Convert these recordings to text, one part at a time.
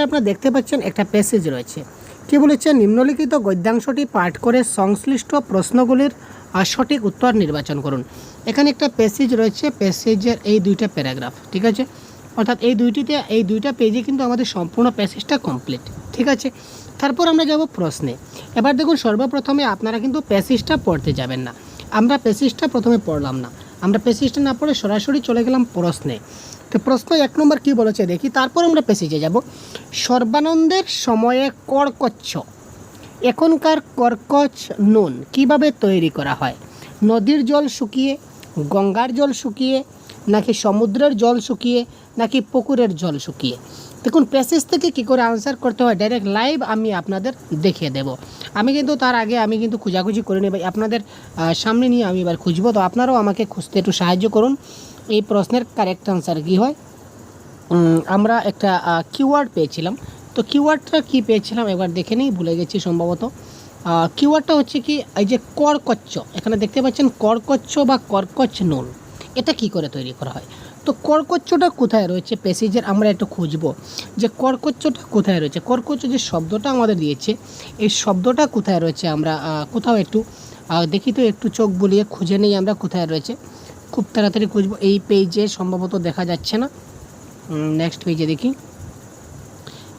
আপনারা দেখতে পাচ্ছেন একটা প্যাসেজ রয়েছে। কি বলেছে? নিম্নলিখিত গদ্যাংশটি পাঠ করে সংশ্লিষ্ট প্রশ্নগুলির সঠিক উত্তর নির্বাচন করুন। এখানে একটা প্যাসেজ রয়েছে, প্যাসেজের এই দুইটা প্যারাগ্রাফ, ঠিক আছে, অর্থাৎ এই দুইটা পেজে কিন্তু আমাদের সম্পূর্ণ প্যাসেজটা কমপ্লিট, ঠিক আছে। তারপর আমরা যাব প্রশ্নে। এবার দেখুন, সর্বপ্রথমে আপনারা কিন্তু প্যাসেজটা পড়তে যাবেন না, আমরা প্যাসেজটা প্রথমে পড়লাম না, আমরা প্যাসেজটা না পড়ে সরাসরি চলে গেলাম প্রশ্নে। তো প্রশ্ন 1 নম্বর কী বলেছে দেখি, তারপর আমরা প্যাসেজে যাব। সর্বানন্দের সময়ে কর্কচ্ছ, এখনকার কর্কচ নুন কিভাবে তৈরি করা হয়? নদীর জল শুকিয়ে, গঙ্গার জল শুকিয়ে, নাকি সমুদ্রের জল শুকিয়ে, নাকি পুকুরের জল শুকিয়ে? দেখুন, প্যাসেজ থেকে কী করে আনসার করতে হয় ডাইরেক্ট লাইভ আমি আপনাদের দেখিয়ে দেব। আমি কিন্তু তার আগে আমি কিন্তু খোঁজাখুঁজি করে নেব, আপনাদের সামনে নিয়ে আমি এবার খুঁজবো। তো আপনারাও আমাকে খুঁজতে একটু সাহায্য করুন। এই প্রশ্নের কারেক্ট আনসার কী হয়? আমরা একটা কিওয়ার্ড পেয়েছিলাম, তো কিওয়ার্ডটা কী পেয়েছিলাম একবার দেখে নিই, ভুলে গেছি সম্ভবত। কিওয়ার্ডটা হচ্ছে কি, এই যে কর্কচ্ছ, এখানে দেখতে পাচ্ছেন কর্কচ্ছ বা কর্কচ নুন, এটা কি করে তৈরি করা হয়? তো কর্কচ্ছটা কোথায় রয়েছে প্যাসেজের, আমরা একটু খুঁজবো যে কর্কচ্ছটা কোথায় রয়েছে। কর্কচ্ছ যে শব্দটা আমাদের দিয়েছে, এই শব্দটা কোথায় রয়েছে আমরা কোথাও একটু দেখি তো, একটু চোখ বুলিয়ে খুঁজে নেই আমরা কোথায় রয়েছে। খুব তাড়াতাড়ি খুঁজবো, এই পেজে সম্ভবত দেখা যাচ্ছে না, নেক্সট পেজে দেখি।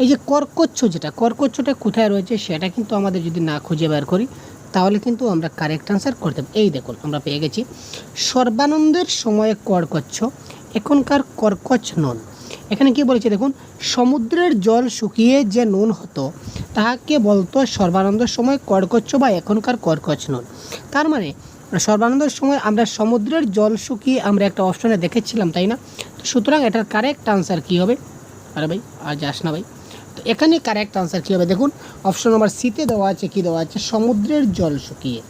এই যে কর্কচ্ছ, যেটা কর্কচ্ছটা কোথায় রয়েছে সেটা কিন্তু আমাদের যদি না খুঁজে বের করি তাহলে কিন্তু আমরা কারেক্ট আনসার করতে পারি। এই দেখুন, আমরা পেয়ে গেছি সর্বানন্দের সময়ে কর্কচ্ছ, এখনকার কর্কচ নুন। এখানে কি বলেছে দেখুন, সমুদ্রের জল শুকিয়ে যে নুন হতো তাহাকে বলতো সর্বানন্দের সময় কর্কচ্ছ বা এখনকার কর্কচ নুন। তার মানে সর্বানন্দের সময় আমরা সমুদ্রের জল শুকিয়ে আমরা একটা অপশনে দেখেছিলাম, তাই না? তো সুতরাং এটার কারেক্ট আনসার কী হবে? আরে ভাই আর যাস না ভাই। তো এখানে কারেক্ট আনসার কী হবে দেখুন, অপশন নাম্বার সিতে দেওয়া আছে, কী দেওয়া আছে? সমুদ্রের জল শুকিয়ে।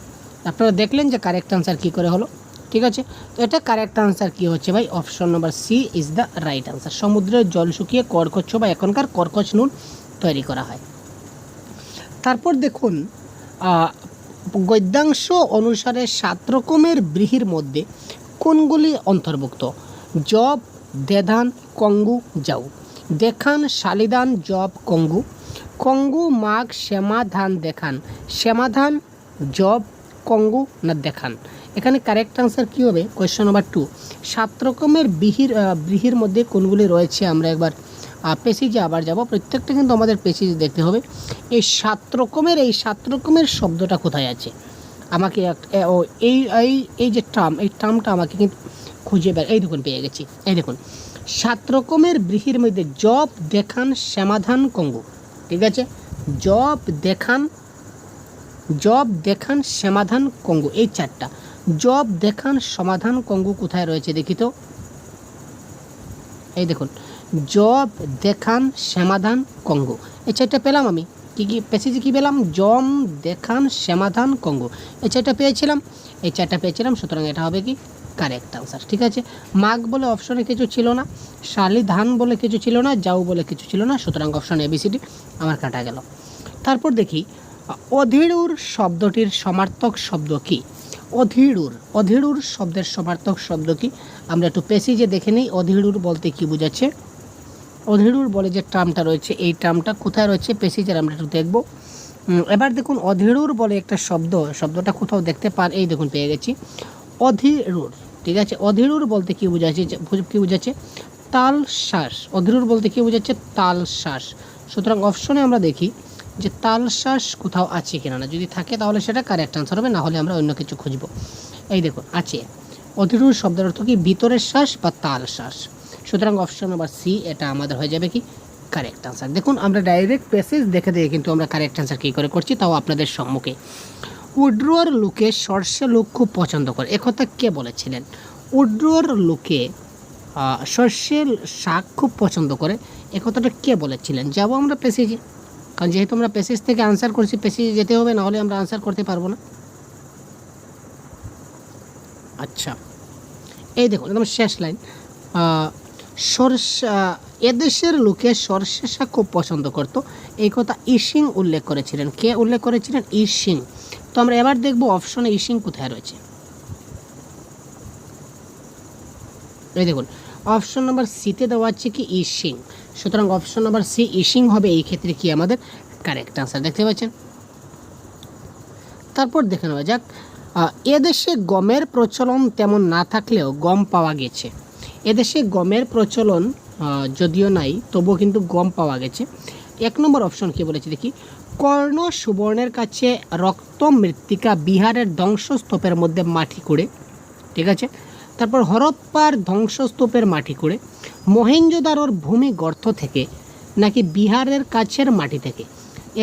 আপনারা দেখলেন যে কারেক্ট আনসার কী করে হলো, ঠিক আছে। তো এটা কারেক্ট আনসার কী হচ্ছে ভাই? Option number C is the right answer. সমুদ্রের জল শুকিয়ে কর্কচ্ছ বা এখনকার কর্কচ নুন তৈরি করা হয়। তারপর দেখুন, গদ্যাংশ অনুসারে 7 রকমের ব্রীহির মধ্যে কোনগুলি অন্তর্ভুক্ত? জব, দেধান, কঙ্গু, যাও। দেখান, শালিদান, জব, কঙ্গু। কঙ্গু, মাঘ, শ্যামাধান, দেখান। শ্যামাধান, জব, কঙ্গু না দেখান? এখানে কারেক্ট আনসার কী হবে? কোয়েশ্চন নাম্বার 2, 7 রকমের ব্রীহির মধ্যে কোনগুলি রয়েছে আমরা একবার পেসিজে আবার যাব। প্রত্যেকটা কিন্তু আমাদের পেসিজে দেখতে হবে। এই 7 রকমের শব্দটা কোথায় আছে আমাকে এই যে টার্ম, এই টার্মটা আমাকে কিন্তু খুঁজে বের, এই দেখুন পেয়ে গেছি। এই দেখুন, 7 রকমের ব্রীহির মধ্যে জব, দেখান, সমাধান, কঙ্গু, ঠিক আছে। জব, দেখান, সমাধান, কঙ্গু, এই 4টা। জব, দেখান, সমাধান, কঙ্গু কোথায় রয়েছে দেখি তো। এই দেখুন, জব, দেখান, সমাধান, কঙ্গু, এই 4টা পেলাম আমি। কী পেয়েছি, কী পেলাম? জম, দেখান, সমাধান, কঙ্গু, এই 4টা পেয়েছিলাম, সুতরাং এটা হবে কি কারেক্ট আনসার, ঠিক আছে। মাঘ বলে অপশনে কিছু ছিল না, শালিধান বলে কিছু ছিল না, যাও বলে কিছু ছিল না, সুতরাং অপশন এবিসিডি আমার কাটা গেল। তারপর দেখি অধীড়ুর শব্দটির সমার্থক শব্দ কি? অধীড়ুর শব্দের সমার্থক শব্দ কি? আমরা একটু পেসিজে দেখে নিই অধীড়ুর বলতে কি বোঝাচ্ছে। অধীড়ুর বলে যে টার্মটা রয়েছে, এই টার্মটা কোথায় রয়েছে পেসিজের আমরা একটু দেখব। এবার দেখুন, অধীড়ুর বলে একটা শব্দটা কোথাও দেখতে পান, এই দেখুন পেয়ে গেছি অধীড়ুর, ঠিক আছে। অধীড়ুর বলতে কি বোঝাচ্ছে? তাল শ্বাস। অধীড়ুর বলতে কি বোঝাচ্ছে? তাল শ্বাস। সুতরাং অপশনে আমরা দেখি যে তাল শ্বাস কোথাও আছে কিনা, না যদি থাকে তাহলে সেটা কারেক্ট আনসার হবে, না হলে আমরা অন্য কিছু খুঁজব। এই দেখুন আছে, অধীড়ুর শব্দের অর্থ কি? ভিতরের শ্বাস বা তাল শ্বাস। সুতরাং অপশন নাম্বার সি এটা আমাদের হয়ে যাবে কি কারেক্ট আনসার। দেখুন, আমরা ডাইরেক্ট প্যাসেজ দেখে কিন্তু আমরা কারেক্ট আনসার কী করে করছি, তাও আপনাদের সম্মুখে। উড্রোর লোকে সর্ষে লোক খুব পছন্দ করে, একথা কে বলেছিলেন? উড্রোর লোকে সর্ষের শাক খুব পছন্দ করে, একথাটা কে বলেছিলেন? যাব আমরা প্যাসেজে, কারণ যেহেতু আমরা প্যাসেজ থেকে আনসার করছি পেসেজে যেতে হবে, নাহলে আমরা আনসার করতে পারবো না। আচ্ছা, এই দেখুন একদম শেষ লাইন, এদেশের লোকে সর্ষে শাক খুব পছন্দ করত, এই কথা ইসিং উল্লেখ করেছিলেন। কে উল্লেখ করেছিলেন? ইসিং। তো আমরা এবার দেখব অপশনে ইসিং কোথায় রয়েছে। এই দেখুন, অপশন নাম্বার সিতে দেওয়া আছে কি ইসিং। সুতরাং অপশন নাম্বার সি ইসিং হবে এই ক্ষেত্রে কি আমাদের কারেক্ট আনসার। দেখতে পাচ্ছেন। তারপর দেখে নেওয়া যাক, এদেশে গমের প্রচলন তেমন না থাকলেও গম পাওয়া গেছে। এদেশে গমের প্রচলন যদিও নাই, তবুও কিন্তু গম পাওয়া গেছে। 1 নম্বর অপশন কি বলেছে দেখি, কর্ণ সুবর্ণের কাছে রক্ত মৃত্তিকা বিহারের ধ্বংসস্তূপের মধ্যে মাটি করে, ঠিক আছে। তারপর হরপ্পার ধ্বংসস্তূপের মাটি করে, মহেঞ্জোদারোর ভূমি গর্ত থেকে, নাকি বিহারের কাছের মাটি থেকে।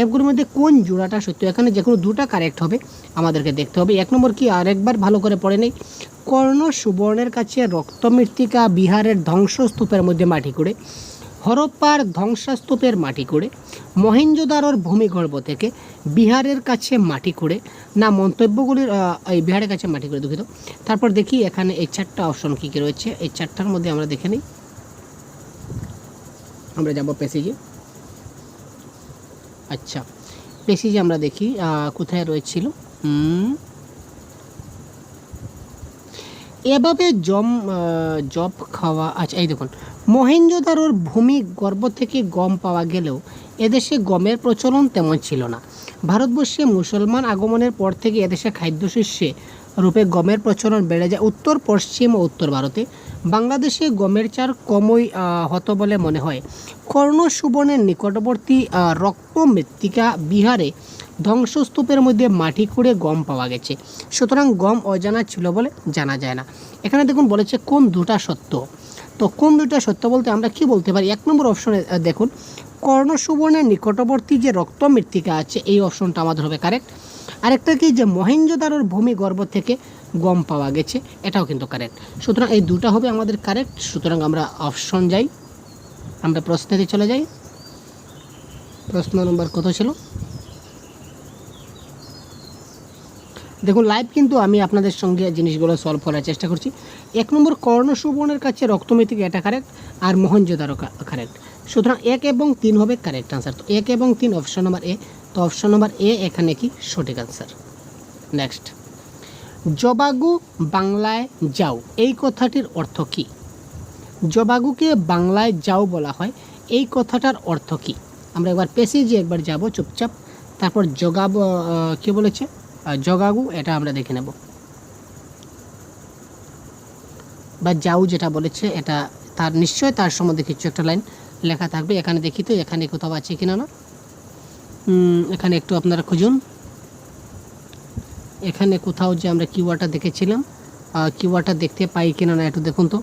এগুলোর মধ্যে কোন জোড়াটা সত্য? এখানে যে কোনো দুটা কারেক্ট হবে, আমাদেরকে দেখতে হবে। 1 নম্বর কি আরেকবার ভালো করে পড়ে নেই, কর্ণ সুবর্ণের কাছে রক্ত মৃত্তিকা বিহারের ধ্বংসস্তূপের মধ্যে মাটি করে, হরপ্পার ধ্বংসস্তূপের মাটি করে, মহেঞ্জোদারোর ভূমিগর্ভ থেকে, বিহারের কাছে মাটি করে, না মন্তব্যগুলির এই বিহারের কাছে মাটি করে, দুঃখিত। তারপর দেখি এখানে এই 4টা অপশন কী কী রয়েছে। এই 4টার মধ্যে আমরা দেখে নিই। আমরা যাব প্যাসেজে। আচ্ছা, প্যাসেজে আমরা দেখি কোথায় রয়েছিল। এভাবে জব খাওয়া। আচ্ছা, এই দেখুন, মহেঞ্জোদারোর ভূমি গর্ভ থেকে গম পাওয়া গেলেও এদেশে গমের প্রচলন তেমন ছিল না। ভারতবর্ষে মুসলমান আগমনের পর থেকে এদেশে খাদ্যশস্যে রূপে গমের প্রচলন বেড়ে যায় উত্তর পশ্চিম ও উত্তর ভারতে। বাংলাদেশে গমের চার কমই হতো বলে মনে হয়। কর্ণ সুবর্ণের নিকটবর্তী রক্ত মৃত্তিকা বিহারে ধ্বংসস্তূপের মধ্যে মাটি করে গম পাওয়া গেছে। সুতরাং গম অজানা ছিল বলে জানা যায় না। এখানে দেখুন বলেছে কোন দুটা সত্য। তো কোন দুটা সত্য বলতে আমরা কি বলতে পারি? 1 নম্বর অপশনে দেখুন, কর্ণ সুবর্ণের নিকটবর্তী যে রক্ত মৃত্তিকা আছে, এই অপশনটা আমাদের হবে কারেক্ট। আরেকটা কি, যে মহেঞ্জোদারোর ভূমি গর্ভ থেকে গম পাওয়া গেছে, এটাও কিন্তু কারেক্ট। সুতরাং এই দুটা হবে আমাদের কারেক্ট। সুতরাং আমরা অপশন যাই, আমরা প্রশ্নেতে চলে যাই। প্রশ্ন নম্বর কত ছিল দেখুন, লাইভ কিন্তু আমি আপনাদের সঙ্গে জিনিসগুলো সলভ করার চেষ্টা করছি। 1 নম্বর কর্ণ সুবর্ণের কাছে রক্তমৃত্তিকা, এটা কারেক্ট, আর মহেঞ্জোদারো কারেক্ট। সুতরাং 1 এবং 3 হবে কারেক্ট আনসার। তো 1 এবং 3 অপশন নম্বর এ। তো অপশন নম্বর এ এখানে কি সঠিক আনসার। নেক্সট, জবাগু বাংলায় যাও, এই কথাটির অর্থ কি? জবাগুকে বাংলায় যাও বলা হয়, এই কথাটার অর্থ কি? আমরা একবার প্যাসেজে একবার যাব চুপচাপ। তারপর কি বলেছে জগাগু, এটা আমরা দেখে নেব। বা যাও যেটা বলেছে, এটা তার নিশ্চয় তার সম্বন্ধে কিছু একটা লাইন লেখা থাকবে। এখানে দেখি তো এখানে কোথাও আছে কিনা না। এখানে একটু আপনারা খুঁজুন, এখানে কোথাও যে আমরা কিওয়ার্ডটা দেখেছিলাম, কিওয়ার্ডটা দেখতে পাই কিনা না একটু দেখুন তো।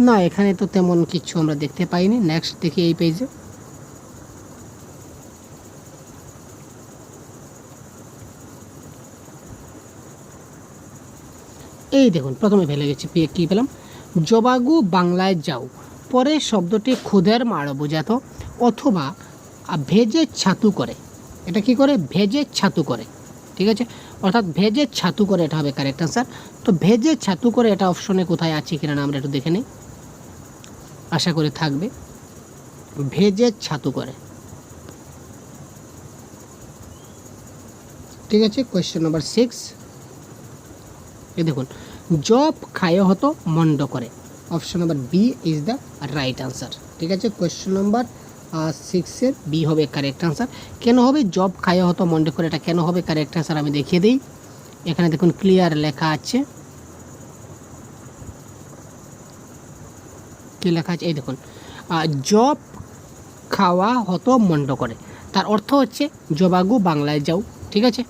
না, এখানে তো তেমন কিছু আমরা দেখতে পাইনি। নেক্সট দেখি এই পেজে। এই দেখুন, প্রথমে ফেলে গেছি, কী পেলাম, জবাগু বাংলায় যাও। পরে শব্দটি খুদের মাড় বোঝাতো, অথবা ভেজে ছাতু করে। এটা কি করে? ভেজে ছাতু করে, ঠিক আছে। অর্থাৎ ভেজে ছাতু করে, এটা হবে কারেক্ট আনসার। তো ভেজে ছাতু করে এটা অপশনে কোথায় আছে কিনা না আমরা একটু দেখে নিই, আশা করি থাকবে। ভেজে ছাতু করে, ঠিক আছে। কোয়েশ্চেন নাম্বার 6, এই দেখুন, জব খায় হতো মন্ড করে। Option number B is the right answer, ঠিক আছে। কোয়েশ্চেন নাম্বার 6-এর বি হবে কারেক্ট আনসার। কেন হবে জব খায় হতো মন্ড করে, এটা কেন হবে কারেক্ট আনসার আমি দেখিয়ে দিই। এখানে দেখুন ক্লিয়ার লেখা আছে, কি লেখা আছে এই দেখুন, জব খাওয়া হতো মন্ড করে, তার অর্থ হচ্ছে জবাগু বাংলায় যাও, ঠিক আছে।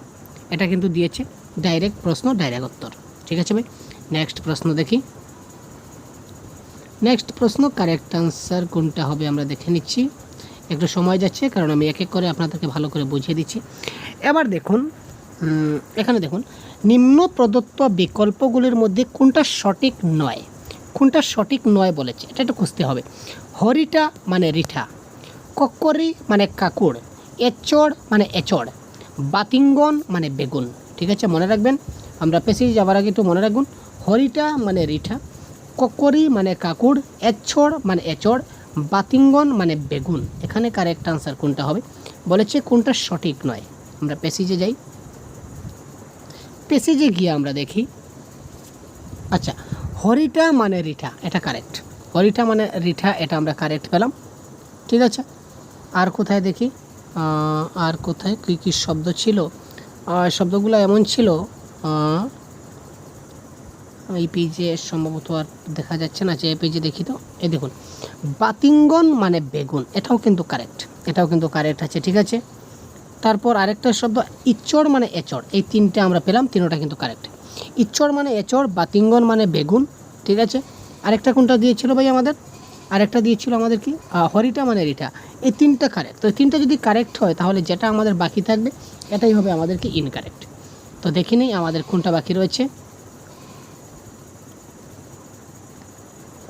এটা কিন্তু দিয়েছে ডাইরেক্ট প্রশ্ন, ডাইরেক্ট উত্তর, ঠিক আছে ভাই। নেক্সট প্রশ্ন দেখি। নেক্সট প্রশ্ন কারেক্ট আনসার কোনটা হবে আমরা দেখে নিচ্ছি। একটু সময় যাচ্ছে, কারণ আমি এক এক করে আপনাদেরকে ভালো করে বুঝিয়ে দিচ্ছি। এবার দেখুন, এখানে দেখুন, নিম্ন প্রদত্ত বিকল্পগুলির মধ্যে কোনটা সঠিক নয়, কোনটা সঠিক নয় বলেছে, এটা একটু খুঁজতে হবে। হরিটা মানে রিঠা, কক্করি মানে কাকুড়, এচড় মানে এচড়, বাতিঙ্গন মানে বেগুন, ঠিক আছে। মনে রাখবেন, আমরা পেশি যাওয়ার আগে একটু মনে রাখুন, হরিটা মানে রিঠা, কক্করি মানে কাকুড়, এচড় মানে এচড়, বাতিঙ্গন মানে বেগুন। এখানে কারেক্ট আনসার কোনটা হবে বলেছে, কোনটা সঠিক নয়। আমরা পেসিজে যাই, পেসিজে গিয়ে আমরা দেখি। আচ্ছা, হরিটা মানে রিঠা, এটা কারেক্ট। হরিঠা মানে রিঠা, এটা আমরা কারেক্ট পেলাম। ঠিক আছে, আর কোথায় দেখি, আর কোথায় কী কী শব্দ ছিল, শব্দগুলো এমন ছিল, এই পেজে সম্ভবত আর দেখা যাচ্ছে না, যে এই পেজে দেখি তো, এই দেখুন বাতিঙ্গন মানে বেগুন, এটাও কিন্তু কারেক্ট, এটাও কিন্তু কারেক্ট আছে। ঠিক আছে, তারপর আরেকটা শব্দ ইচড় মানে এচড়, এই তিনটে আমরা পেলাম, তিনোটা কিন্তু কারেক্ট। ইচড় মানে এচড়, বাতিঙ্গন মানে বেগুন। ঠিক আছে, আরেকটা কোনটা দিয়েছিল ভাই আমাদের, আরেকটা দিয়েছিল আমাদের কি, হরিটা মানে রিঠা, এই তিনটা কারেক্ট। তো তিনটা যদি কারেক্ট হয় তাহলে যেটা আমাদের বাকি থাকবে এটাই হবে আমাদের কি ইনকারেক্ট। তো দেখি নিই আমাদের কোনটা বাকি রয়েছে।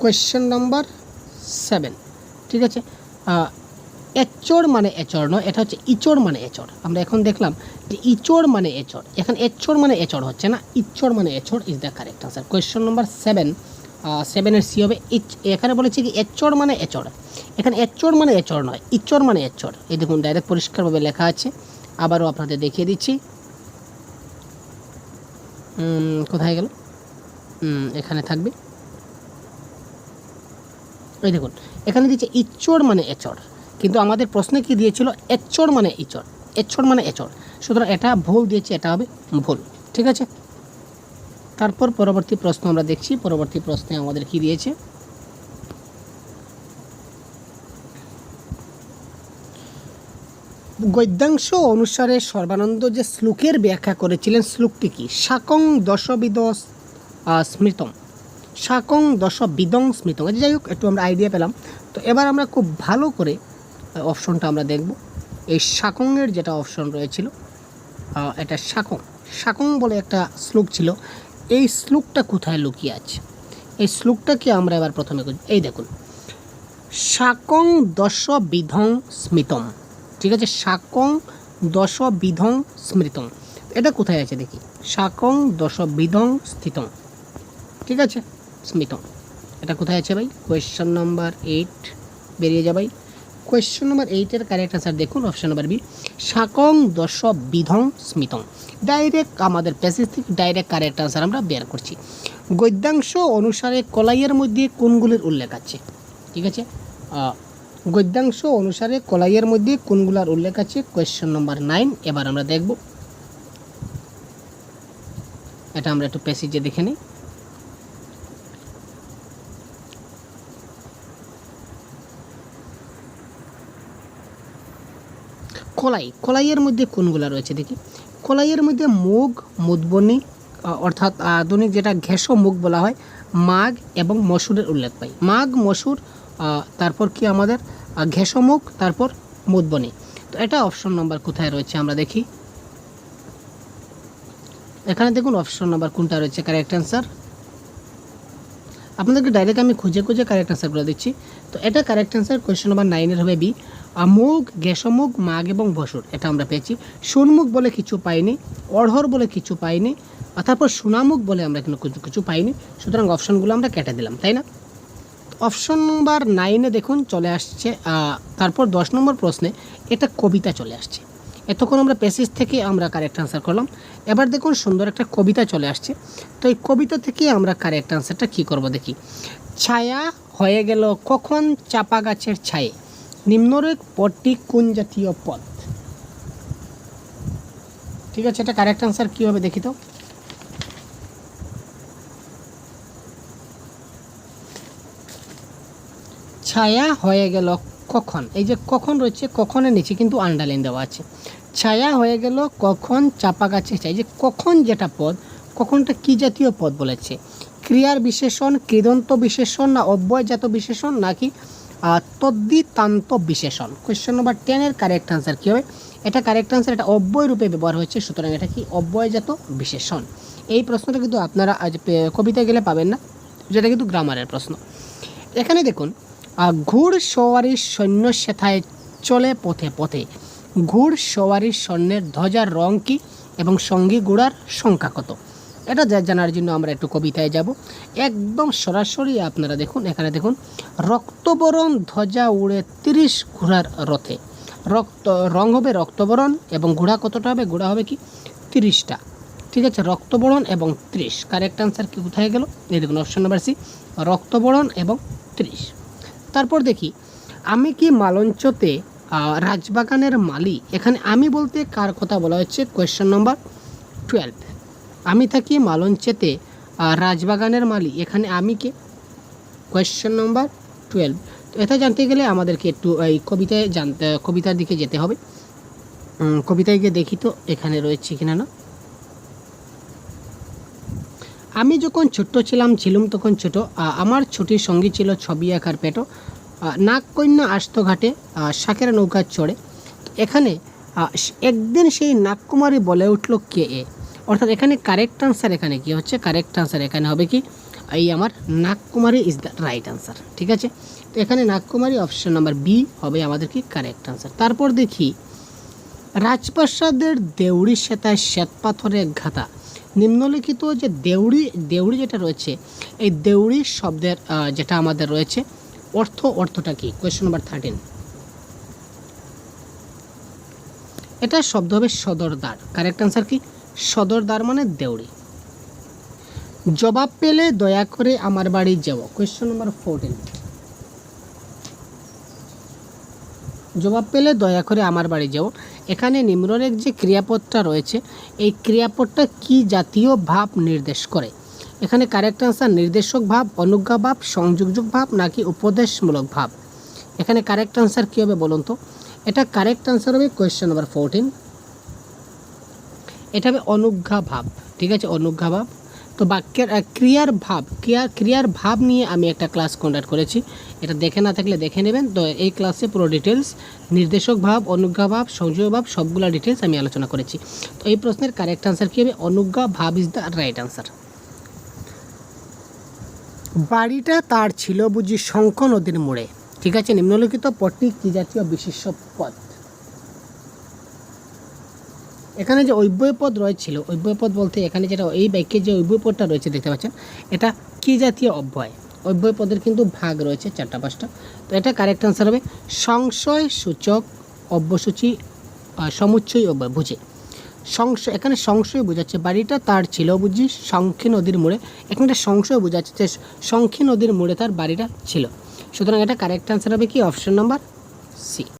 Question number 7। ঠিক আছে, এচড় মানে এচড় নয়, এটা হচ্ছে ইচড় মানে এচড়। আমরা এখন দেখলাম যে ইচড় মানে এচড়, এখন এচড় মানে এচড় হচ্ছে না, ইচড় মানে এচড় is the correct answer. Question number 7, 7-এর সি হবে এখানে বলেছে কি এচড় মানে এচড়, এখানে এচড় মানে এচড় নয়, ইচড় মানে এচড়। এই দেখুন ডাইরেক্ট পরিষ্কারভাবে লেখা আছে, আবারও আপনাদের দেখিয়ে দিচ্ছি। কোথায় গেল, এখানে থাকবে, এই দেখুন এখানে দিচ্ছে ইচড় মানে এচড়, কিন্তু আমাদের প্রশ্নে কি দিয়েছিল এচড় মানে ইচড়, এচড় মানে এচড়, সুতরাং এটা ভুল দিয়েছে, এটা হবে ভুল। ঠিক আছে, তারপর পরবর্তী প্রশ্ন আমরা দেখছি। পরবর্তী প্রশ্নে আমাদের কি দিয়েছে, গদ্যাংশ অনুসারে সর্বানন্দ যে শ্লোকের ব্যাখ্যা করেছিলেন, শ্লোকটি কি, শাকং দশবিদ স্মৃতম, শাকং দশবিদং স্মৃতম। যাই হোক, একটু আমরা আইডিয়া পেলাম। তো এবার আমরা খুব ভালো করে অপশনটা আমরা দেখব। এই শাকংয়ের যেটা অপশন রয়েছিল, এটা শাকং, শাকং বলে একটা শ্লোক ছিল, এই শ্লোকটা কোথায় লুকিয়ে আছে, এই শ্লোকটাকে আমরা এবার প্রথমে, এই দেখুন শাকং দশবিধং স্মৃতম। ঠিক আছে, শাকং দশবিধং স্মৃতং, এটা কোথায় আছে দেখি, শাকং দশবিধং স্থিতং। ঠিক আছে, স্মৃতং, এটা কোথায় আছে ভাই, কোয়েশ্চেন নাম্বার 8 বেরিয়ে যাবে। কোয়েশ্চেন নাম্বার 8-এর কারেক্ট আনসার দেখুন অপশন নাম্বার বি, শাকং দশবিধং স্মৃতং। ডাইরেক্ট আমাদের প্যাসেজ থেকে ডাইরেক্ট কারেক্ট আনসার আমরা বের করছি। গদ্যাংশ অনুসারে কলাইয়ের মধ্যে কোনগুলির উল্লেখ আছে। ঠিক আছে, গদ্যাংশ অনুসারে কলাইয়ের মধ্যে কোনগুলার উল্লেখ আছে, কোয়েশ্চেন নাম্বার 9। এবার আমরা দেখব, এটা আমরা একটু প্যাসেজে দেখে নিই। কলাই, কলাইয়ের মধ্যে কোনগুলা রয়েছে দেখি, কলাইয়ের মধ্যে মুগ, মুদবনি অর্থাৎ আধুনিক যেটা ঘেঁষো মুগ বলা হয়, মাগ এবং মসুরের উল্লেখ পাই। মাগ, মসুর, তারপর কি আমাদের ঘেঁষো মুগ, তারপর মুদবনি। তো এটা অপশন নাম্বার কোথায় রয়েছে আমরা দেখি, এখানে দেখুন অপশন নাম্বার কোনটা রয়েছে কারেক্ট অ্যান্সার। আপনাদেরকে ডাইরেক্ট আমি খুঁজে খুঁজে কারেক্ট অ্যান্সারগুলো দিচ্ছি। তো এটা কারেক্ট অ্যান্সার কোয়েশ্চেন নাম্বার 9-এর হবে বি, মুগ, ঘেঁষো মাগ এবং বসুর, এটা আমরা পেয়েছি। সোনমুগ বলে কিছু পাইনি, অড়হর বলে কিছু পাইনি, তারপর সোনামুগ বলে আমরা কিন্তু কিছু পাইনি, সুতরাং অপশনগুলো আমরা কেটে দিলাম, তাই না। অপশন নাম্বার 9-এ দেখুন চলে আসছে, তারপর 10 নম্বর প্রশ্নে এটা কবিতা চলে আসছে। এতক্ষণ আমরা প্যাসেজ থেকে আমরা কারেক্ট আনসার করলাম, এবার দেখুন সুন্দর একটা কবিতা চলে আসছে। তো এই কবিতা থেকে আমরা কারেক্ট আনসারটা কী করব দেখি। ছায়া হয়ে গেল কখন চাপা গাছের ছায়ে, নিম্নরেখ পদটি কোন জাতীয় পদ। ঠিক আছে, এটা কারেক্ট আনসার কী হবে দেখি তো। ছায়া হয়ে গেল কখন, এই যে কখন রয়েছে, কখনের নিচে কিন্তু আন্ডারলাইন দেওয়া আছে। ছায়া হয়ে গেল কখন চাপা গাছে ছায়া, যে কখন যেটা পদ, কখনটা কি জাতীয় পদ বলেছে, ক্রিয়ার বিশেষণ, কৃদন্ত বিশেষণ, না অব্যয়জাত বিশেষণ, নাকি তদ্ধিতান্ত বিশেষণ। কোয়েশ্চেন নাম্বার 10-এর কারেক্ট আনসার কী হবে, এটা কারেক্ট আনসার, এটা অব্যয় রূপে ব্যবহার হয়েছে, সুতরাং এটা কি অব্যয়জাত বিশেষণ। এই প্রশ্নটা কিন্তু আপনারা আজ কবিতায় গেলে পাবেন না, যেটা কিন্তু গ্রামারের প্রশ্ন। এখানে দেখুন ঘুড় সওয়ারির সৈন্য সেথায় চলে পথে পথে, ঘুড় সওয়ারির সৈন্যের ধ্বজার রং কী এবং সঙ্গী ঘোড়ার সংখ্যা কত। এটা জানার জন্য আমরা একটু কবিতায় যাব, একদম সরাসরি আপনারা দেখুন। এখানে দেখুন রক্তবরণ ধ্বজা উড়ে 30 ঘোড়ার রথে, রং হবে রক্তবরণ এবং ঘোড়া কতটা হবে, ঘোড়া হবে কি 30টা। ঠিক আছে, রক্তবরণ এবং 30, কারেক্ট আনসার কি কোথায় গেল, এই দেখুন অপশন নাম্বার সি, রক্তবরণ এবং 30। তারপর দেখি আমি কি মালঞ্চতে রাজবাগানের মালি, এখানে আমি বলতে কার কথা বলা হচ্ছে? Question number 12। আমি থাকি মালঞ্চেতে রাজবাগানের মালি, এখানে আমি কে? Question number 12। তো এটা জানতে গেলে আমাদেরকে একটু এই কবিতার দিকে যেতে হবে। কবিতায় গিয়ে দেখি তো এখানে রয়েছে কিনা না। আমি যখন ছোট্ট ছিলুম তখন ছোট, আমার ছুটির সঙ্গী ছিল ছবি আঁকার পেটো, নাক কন্যা আসতো ঘাটে শাকের নৌকা চড়ে। এখানে একদিন সেই নাগকুমারী বলে উঠল কে এ, অর্থাৎ এখানে কারেক্ট আনসার এখানে কি হচ্ছে? কারেক্ট আনসার এখানে হবে কি? এই আমার নাগকুমারী ইজ দ্য রাইট আনসার। ঠিক আছে, তো এখানে নাগকুমারী অপশন নাম্বার বি হবে আমাদের কি কারেক্ট আনসার। তারপর দেখি রাজপ্রাসাদের দেউড়ি শ্বেতায় শ্বেতপাথরে ঘাতা, নিম্নলিখিত যে দেউড়ি যেটা রয়েছে, এই দেউড়ি শব্দের যেটা আমাদের রয়েছে অর্থটা কি? Question number 13। এটা শব্দ হবে সদরদ্বার। কারেক্ট আনসার কি? সদরদ্বার মানে দেউড়ি। জবাব পেলে দয়া করে আমার বাড়ি যাও, কোয়েশ্চেন নাম্বার 14। জবাব পেলে দয়া করে আমার বাড়ি যাও, এখানে নিম্নরেখ যে ক্রিয়াপদটা রয়েছে, এই ক্রিয়াপদটা কি জাতীয় ভাব নির্দেশ করে? এখানে কারেক্ট আনসার নির্দেশক ভাব, অনুজ্ঞা ভাব, সংযোজক ভাব নাকি উপদেশমূলক ভাব? এখানে কারেক্ট আনসার কী হবে বলুন তো? এটা কারেক্ট আনসার হবে কোয়েশ্চেন নাম্বার 14। এটা হবে অনুজ্ঞা ভাব। ঠিক আছে, অনুজ্ঞা ভাব। তো বাক্যের ক্রিয়ার ভাব নিয়ে আমি একটা ক্লাস কন্ডাক্ট করেছি, এটা দেখে না থাকলে দেখে নেবেন। তো এই ক্লাসে পুরো ডিটেলস নির্দেশক ভাব, অনুজ্ঞা ভাব, সংযোগ ভাব সবগুলো ডিটেলস আমি আলোচনা করেছি। তো এই প্রশ্নের কারেক্ট আনসার কী হবে? অনুজ্ঞা ভাব ইজ দ্য রাইট আনসার। বাড়িটা তার ছিল বুঝি শঙ্খ নদীর মোড়ে। ঠিক আছে, নিম্নলিখিত পদটি কি জাতীয় বিশেষ্য পদ? এখানে যে অব্যয়পদ রয়েছিল, অব্যয়পদ বলতে এখানে যেটা এই বাক্যে যে অব্যয়পদটা রয়েছে দেখতে পাচ্ছেন, এটা কি জাতীয় অব্যয়? অব্যয়পদের কিন্তু ভাগ রয়েছে 4-5টা। তো এটা কারেক্ট আনসার হবে সংশয় সূচক অব্যসূচি সমুচ্চয় অব্যয় বুঝে। এখানে সংশয় বোঝাচ্ছে বাড়িটা তার ছিল বুঝি শঙ্খী নদীর মোড়ে, এখানে সংশয় বোঝাচ্ছে যে শঙ্খী নদীর মোড়ে তার বাড়িটা ছিল। সুতরাং এটা কারেক্ট আনসার হবে কি? Option number C.